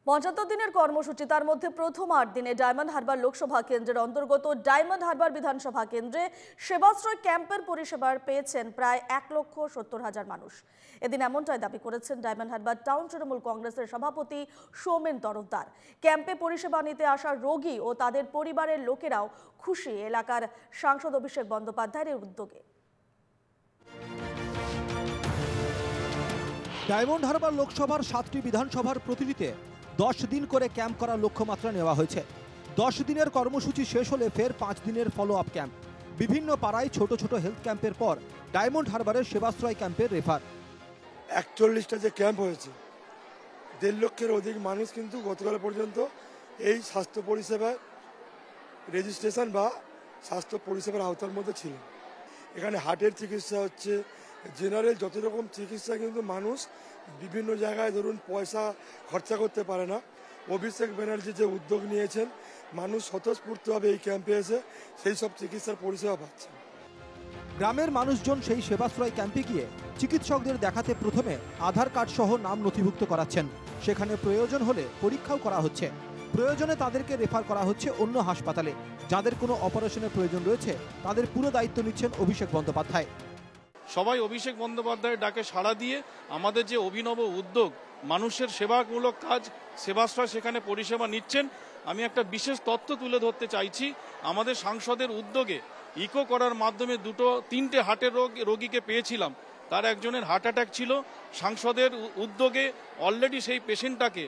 ৭৫ দিনের কর্মসূচি, তার মধ্যে প্রথম ৮ দিনে ডায়মন্ড হারবার লোকসভা কেন্দ্রের অন্তর্গত ডায়মন্ড হারবার বিধানসভা কেন্দ্রে সেবাশ্রয় ক্যাম্পের পরিষেবা পেয়েছেন প্রায় ১,৭০,০০০ মানুষ। এদিন এমনটাই দাবি করেছেন ডায়মন্ড হারবার টাউন তৃণমূল কংগ্রেসের সভাপতি সৌমেন তরফদার। ক্যাম্পে পরিষেবা নিতে আসা রোগী ও তাদের পরিবারের লোকেরাও খুশি এলাকার সাংসদ অভিষেক বন্দ্যোপাধ্যায়ের উদ্যোগে। ডায়মন্ড হারবার লোকসভার ৭টি বিধানসভার প্রতিটিতে ১০ দিন করে ক্যাম্প করার লক্ষ্যমাত্রা নেওয়া হয়েছে। ১০ দিনের কর্মসূচি শেষ হলে ফের ৫ দিনের ফলো আপ ক্যাম্প। বিভিন্ন পাড়ায় ছোট ছোট হেলথ ক্যাম্পের পর ডায়মন্ড হারবারের সেবাশ্রয় ক্যাম্পের রেফার। ৪১টা যে ক্যাম্প হয়েছে, ১.৫ লক্ষের অধিক মানুষ কিন্তু গতকাল পর্যন্ত এই স্বাস্থ্য পরিষেবার রেজিস্ট্রেশন বা স্বাস্থ্য পরিষেবার আওতার মধ্যে ছিল। এখানে হার্টের চিকিৎসা হচ্ছে, জেনারেল যত রকম চিকিৎসা কিন্তু মানুষ বিভিন্ন জায়গায় ধরুন পয়সা খরচা করতে পারে না। অভিষেক ব্যানার্জি যে উদ্যোগ নিয়েছেন, মানুষ স্বতঃস্ফূর্তভাবে এই ক্যাম্পে এসে সেই সব চিকিৎসার পরিষেবা পাচ্ছে। গ্রামের মানুষজন সেই সেবাশ্রয় ক্যাম্পে গিয়ে চিকিৎসকদের দেখাতে প্রথমে আধার কার্ড সহ নাম নথিভুক্ত করাচ্ছেন। সেখানে প্রয়োজন হলে পরীক্ষাও করা হচ্ছে। প্রয়োজনে তাদেরকে রেফার করা হচ্ছে অন্য হাসপাতালে। যাদের কোনো অপারেশনের প্রয়োজন রয়েছে তাদের পুরো দায়িত্ব নিচ্ছেন অভিষেক বন্দ্যোপাধ্যায়। সবাই অভিষেক বন্দ্যোপাধ্যায়ের ডাকে সাড়া দিয়ে আমাদের যে অভিনব উদ্যোগ, মানুষের সেবামূলক কাজ, সেবাশ্রয় সেখানে পরিষেবা নিচ্ছেন। আমি একটা বিশেষ তথ্য তুলে ধরতে চাইছি। আমাদের সাংসদের উদ্যোগে ইকো করার মাধ্যমে 3টে হার্টের রোগীকে পেয়েছিলাম। তার একজনের হার্ট অ্যাটাক ছিল। সাংসদের উদ্যোগে অলরেডি সেই পেশেন্টটাকে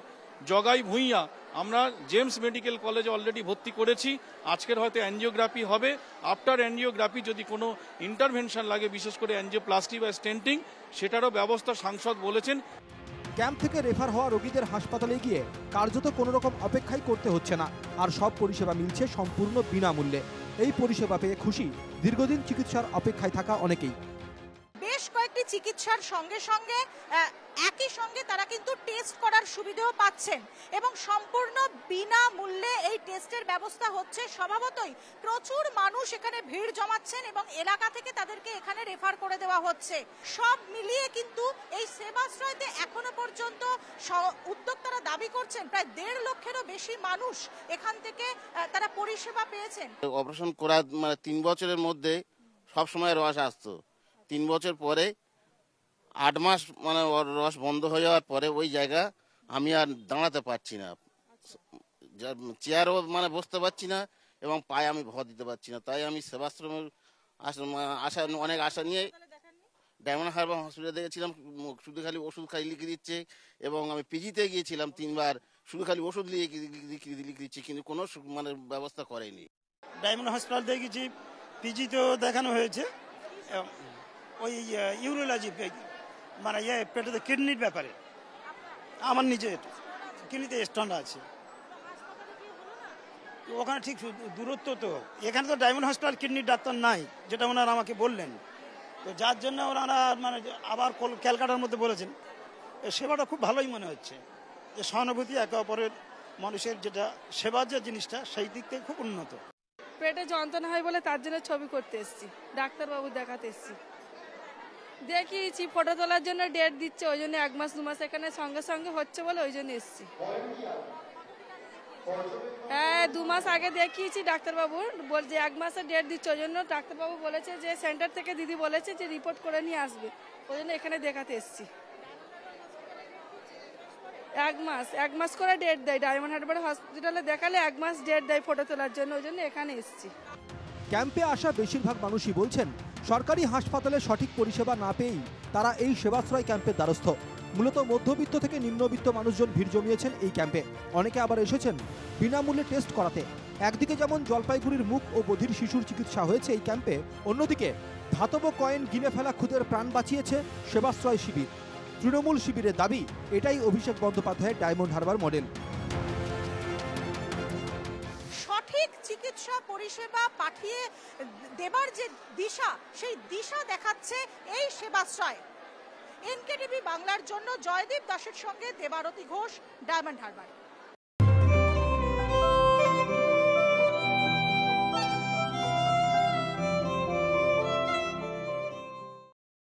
জগাই ভূঁইয়া আমরা জেমস মেডিকেল কলেজে অলরেডি ভর্তি করেছি। আজকের হয়তো অ্যাঞ্জিওগ্রাফি হবে। আফটার অ্যাঞ্জিওগ্রাফি যদি কোনো ইন্টারভেনশন লাগে, বিশেষ করে অ্যাঞ্জিওপ্লাস্টি বা স্টেন্টিং, সেটারও ব্যবস্থা সাংসদ বলেছেন। ক্যাম্প থেকে রেফার হওয়া রোগীদের হাসপাতালে গিয়ে কার্যত কোনো রকম অপেক্ষাই করতে হচ্ছে না, আর সব পরিষেবা মিলছে সম্পূর্ণ বিনামূল্যে। এই পরিষেবা পেয়ে খুশি দীর্ঘদিন চিকিৎসার অপেক্ষায় থাকা অনেকেই। বেশ কয়েকটি চিকিৎসার সঙ্গে সঙ্গে একই সঙ্গে তারা কিন্তু টেস্ট করার সুবিধাও পাচ্ছেন এবং সম্পূর্ণ বিনামূল্যে এই টেস্টের ব্যবস্থা হচ্ছে। স্বভাবতই প্রচুর মানুষ এখানে ভিড় জমাচ্ছেন এবং এলাকা থেকে তাদেরকে এখানে রেফার করে দেওয়া হচ্ছে। সব মিলিয়ে কিন্তু এই সেবাশ্রয়তে এখনো পর্যন্ত উদ্যোক্তারা দাবি করছেন প্রায় ১.৫ লক্ষেরও বেশি মানুষ এখান থেকে তারা পরিষেবা পেয়েছেন। অপারেশন করা ৩ বছরের মধ্যে সবসময় রস আসতো। ৩ বছর পরে ৮ মাস রস বন্ধ হয়ে যাওয়ার পরে ওই জায়গা আমি আর দাঁড়াতে পারছি না, চেয়ারও বসতে পারছি না এবং পায়ে আমি ভর দিতে পারছি না। তাই আমি সেবাশ্রমের অনেক আশা নিয়ে ডায়মন্ড হারবার হসপিটালে দেখেছিলাম। শুধু খালি ওষুধ লিখে দিচ্ছে এবং আমি পিজিতে গিয়েছিলাম 3 বার, শুধু খালি ওষুধ লিখে দিচ্ছে, কিন্তু কোনো ব্যবস্থা করেনি। ডায়মন্ড হসপিটাল দেখেছি, পিজিতেও দেখানো হয়েছে। ওই ইউরোলজি পেটেতে কিডনির ব্যাপারে আমার নিজের কিডনিতে স্টোন আছে। ওখানে ঠিক দূরত্ব তো, এখানে তো ডায়মন্ড হসপিটাল কিডনির ডাক্তার নাই, যেটা ওনারা আমাকে বললেন। তো যার জন্য ওনারা আবার ক্যালকাটার মধ্যে বলেছেন। সেবাটা খুব ভালোই মনে হচ্ছে, যে সহানুভূতি, একে অপরের মানুষের যেটা সেবার যে জিনিসটা, সেই দিক থেকে খুব উন্নত। পেটে যন্ত্রণা হয় বলে তার জন্য ছবি করতে এসেছি, ডাক্তারবাবু দেখাতে এসেছি। দেখিয়েছি, ফটো তোলার জন্য ডেট দিচ্ছে, ওই জন্য 1 মাস 2 মাস এখানে সঙ্গে সঙ্গে হচ্ছে বলে ওই জন্য এসেছি। হ্যাঁ, 2 মাস আগে দেখিয়েছি ডাক্তারবাবু, বলছে 1 মাসের ডেট দিচ্ছে। ওই জন্য ডাক্তারবাবু বলেছে যে সেন্টার থেকে দিদি বলেছে যে রিপোর্ট করে নিয়ে আসবে, ওই জন্য এখানে দেখাতে এসেছি। 1 মাস করে ডেট দেয় ডায়মন্ড হারবার হসপিটালে, দেখালে 1 মাস ডেট দেয় ফটো তোলার জন্য, ওই জন্য এখানে এসেছি। ক্যাম্পে আসা বেশিরভাগ মানুষই বলছেন সরকারি হাসপাতালে সঠিক পরিষেবা না পেয়েই তারা এই সেবাশ্রয় ক্যাম্পের দ্বারস্থ। মূলত মধ্যবিত্ত থেকে নিম্নবিত্ত মানুষজন ভিড় জমিয়েছেন এই ক্যাম্পে। অনেকে আবার এসেছেন বিনামূল্যে টেস্ট করাতে। একদিকে যেমন জলপাইগুড়ির মুখ ও বধির শিশুর চিকিৎসা হয়েছে এই ক্যাম্পে, অন্যদিকে ধাতব কয়েন গিলে ফেলা খুদের প্রাণ বাঁচিয়েছে সেবাশ্রয় শিবির। তৃণমূল শিবিরের দাবি এটাই অভিষেক বন্দ্যোপাধ্যায়ের ডায়মন্ড হারবার মডেল। সঠিক চিকিৎসা পরিষেবা পাঠিয়ে দেবার যে দিশা, সেই দিশা দেখাচ্ছে এই সেবাশ্রয়। এনকেটিভি বাংলার জন্য জয়দীপ দাসের সঙ্গে দেবারতী ঘোষ, ডায়মন্ড হারবার।